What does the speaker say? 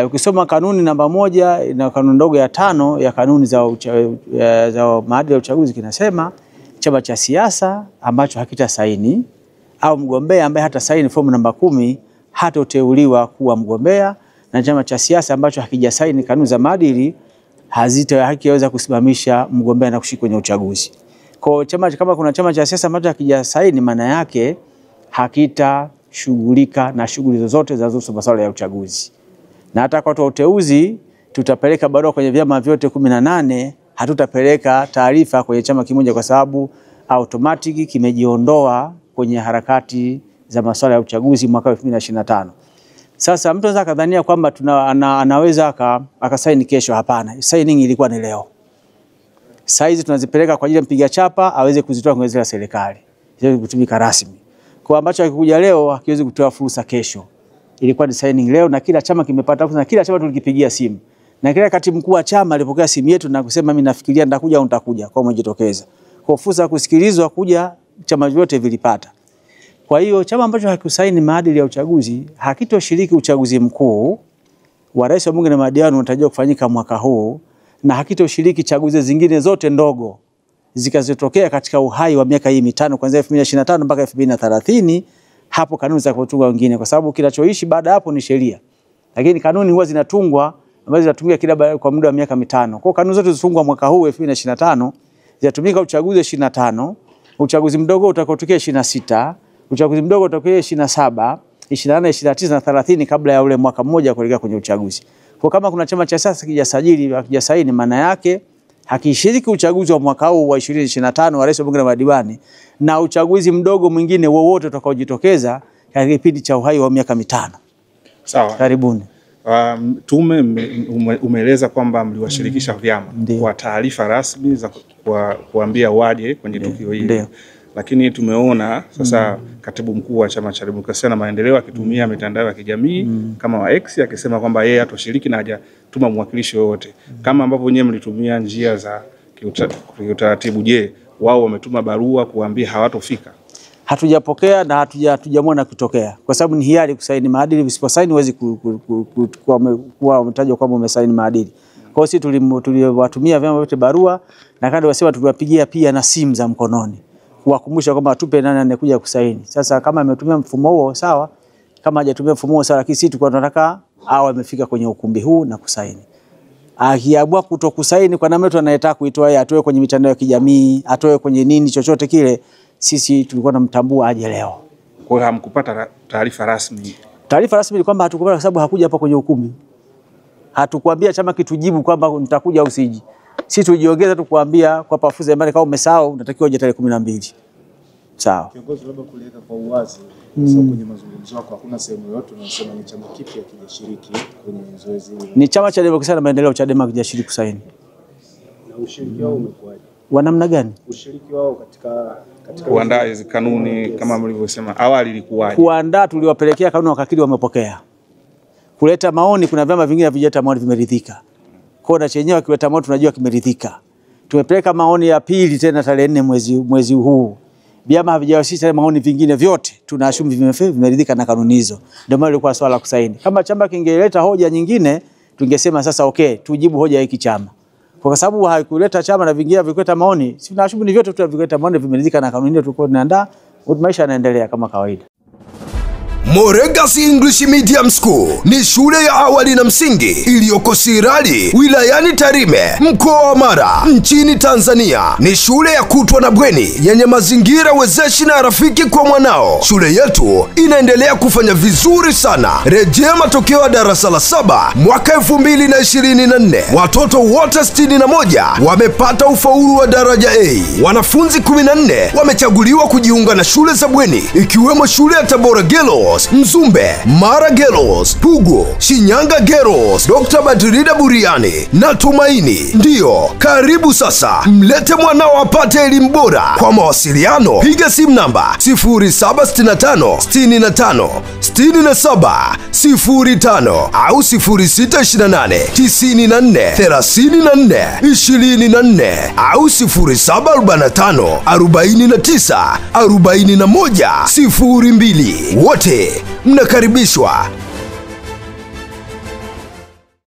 Ukisoma kanuni namba 1 na kanuni ndogo ya 5 ya kanuni za maadili ya uchaguzi kinasema chama cha siasa ambacho hakita saini au mgombea ambaye hata saini fomu namba 10 hatoteuliwa kuwa mgombea, na chama cha siasa ambacho hakijasaini kanuni za maadili hakiweza kusimamisha mgombea na kushiriki kwenye uchaguzi. Kwa chama, kama kuna chama cha siasa ambacho hakijasaini, maana yake hakitashughulika na shughuli zozote zinazohusu masuala ya uchaguzi. Na hata kwa uteuzi tutapeleka barua kwenye vyama vyote 18, hatutapeleka taarifa kwenye chama kimoja kwa sababu automatic kimejiondoa kwenye harakati za masuala ya uchaguzi mwaka 2025. Sasa mtu anaweza kadhania kwamba anaweza akasaini kesho. Hapana, signing ilikuwa ni leo. Saizi tunazipeleka kwa ajili ya mpiga chapa aweze kuzitoa kwenye gazeti la serikali, ziweze kutumika rasmi. Kwa ambacho hakikuja leo hakiwezi kutoa fursa kesho. Ilikuwa ni signing leo na kila chama kimepata fursa, na kila chama tulikipigia simu. Na kila katibu mkuu wa chama alipokea simu yetu na kusema mimi nafikiria nitakuja au nitakuja, kwa umejitokeza. Kwa fursa ya kusikilizwa kuja chama vyote vilipata. Kwa hiyo chama ambacho hakusaini maadili ya uchaguzi hakitoshiriki uchaguzi mkuu wa rais wa bunge na madiwani unatarajiwa kufanyika mwaka huu, na hakitoshiriki chaguzi zingine zote ndogo zikazotokea katika uhai wa miaka hii mitano kuanzia 2025 mpaka 2030. Hapo kanuni za kutunga wengine, kwa sababu kinachoishi baada hapo ni sheria. Lakini kanuni huwa zinatungwa ambazo zinatumika kila kwa muda wa miaka mitano. Kwa kanuni zote zilizofungwa mwaka huu 2025 zitatumika uchaguzi 25, uchaguzi mdogo utakaotokea 26, uchaguzi mdogo utakao 27, 24, 29 na 30 kabla ya ule mwaka mmoja kuelekea kwenye uchaguzi. Kwa kama kuna chama cha siasa kijasajili hakijasaini, maana yake hakishiriki uchaguzi wa mwaka huu wa 2025 wa rais wa bunge na madiwani na uchaguzi mdogo mwingine wowote utakaojitokeza katika kipindi cha uhai wa miaka mitano. Sawa. Karibuni. Tume umeeleza kwamba mliwashirikisha vyama kwa taarifa rasmi za kuambia waje kwenye tukio hili. Lakini tumeona sasa katibu mkuu wa Chama cha Demokrasia na Maendeleo akitumia mitandao ya kijamii kama wa X akisema kwamba yeye hatoshiriki na hajatuma mwakilishi wote. Kama ambavyo wenyewe mlitumia njia za kiutaratibu, je, wao wametuma barua kuambia hawatofika? Hatujapokea na hatujamwona kutokea, kwa sababu ni hiari kusaini maadili. Usiposaini huwezi kuwa umetajwa kwamba umesaini maadili. Kwa hiyo sisi tuliwatumia vyama vyote barua, na kando wasema tuliwapigia pia na simu za mkononi kuwakumbusha kwamba tupe nani anakuja kusaini. Sasa kama ametumia mfumo huo sawa, kama hajatumia mfumo huo sawa, lakini sisi tulikuwa tunataka hao amefika kwenye ukumbi huu na kusaini. Akiamua kutokusaini kwa namna mtu anayetaka kuitoa yeye, atoe kwenye mitandao ya kijamii, atoe kwenye nini chochote kile, sisi tulikuwa tunamtambua aje leo. Kwa hiyo hamkupata taarifa rasmi? Taarifa rasmi ni kwamba hatukupata kwa sababu hakuja hapa kwenye ukumbi. Hatukuambia chama kitujibu kwamba nitakuja au siji. Sisi tujiongeza tu kuambia kwa pafuza imani kama umesahau unatakiwa uje tarehe 12. Sawa. Kiongozi, labda kueleka kwa uwazi, sasa kwenye mazungumzo yako hakuna sehemu yote unasema ni chama kipi hakijashiriki kwenye zoezi hili? Ni Chama cha Demokrasia na Maendeleo, Chadema, hakijashiriki kusaini. Na ushiriki wao umekuwaje? Wa namna gani? Ushiriki wao katika kuandaa hizo kanuni kama mlivyosema awali ilikuwaje? Kuandaa, tuliwapelekea kanuni wakakiri wamepokea. Kuleta maoni, kuna vyama vingine havijaleta maoni vimeridhika. Kwa na chenyewe kileta maoni tunajua kimeridhika. Tumepeleka maoni ya pili tena tarehe 4 mwezi huu. Vyama havijawasilisha maoni vingine vyote tunaashumu vimeridhika na kanuni hizo. Ndio maana ilikuwa swala kusaidia. Kama chama kingeleta hoja nyingine tungesema sasa okay, tujibu hoja hiki chama. Kwa sababu haikuleta chama na vingine vikuleta maoni, si tunaashumu ni vyote vikuleta maoni vimeridhika na kanuni hiyo, tulikuwa tunaandaa, maisha yanaendelea kama kawaida. Moregas English Medium School ni shule ya awali na msingi iliyoko Sirari, wilayani Tarime, mkoa wa Mara, nchini Tanzania. Ni shule ya kutwa na bweni yenye mazingira wezeshi na rafiki kwa mwanao. Shule yetu inaendelea kufanya vizuri sana. Rejea matokeo ya darasa la 7 mwaka 2024. Watoto wote 61 wamepata ufaulu wa daraja A. Wanafunzi 14 wamechaguliwa kujiunga na shule za bweni, ikiwemo shule ya Tabora Girls, Mzumbe, Mara Girls, Pugu, Shinyanga Girls, Dr. Badrida Buriani na Tumaini. Ndiyo, karibu sasa, mlete mwanao apate elimu bora. Kwa mawasiliano, piga simu namba 0765 65 67 05 au 0628 94 34 24 au 0745 49 41 02. Wote mnakaribishwa.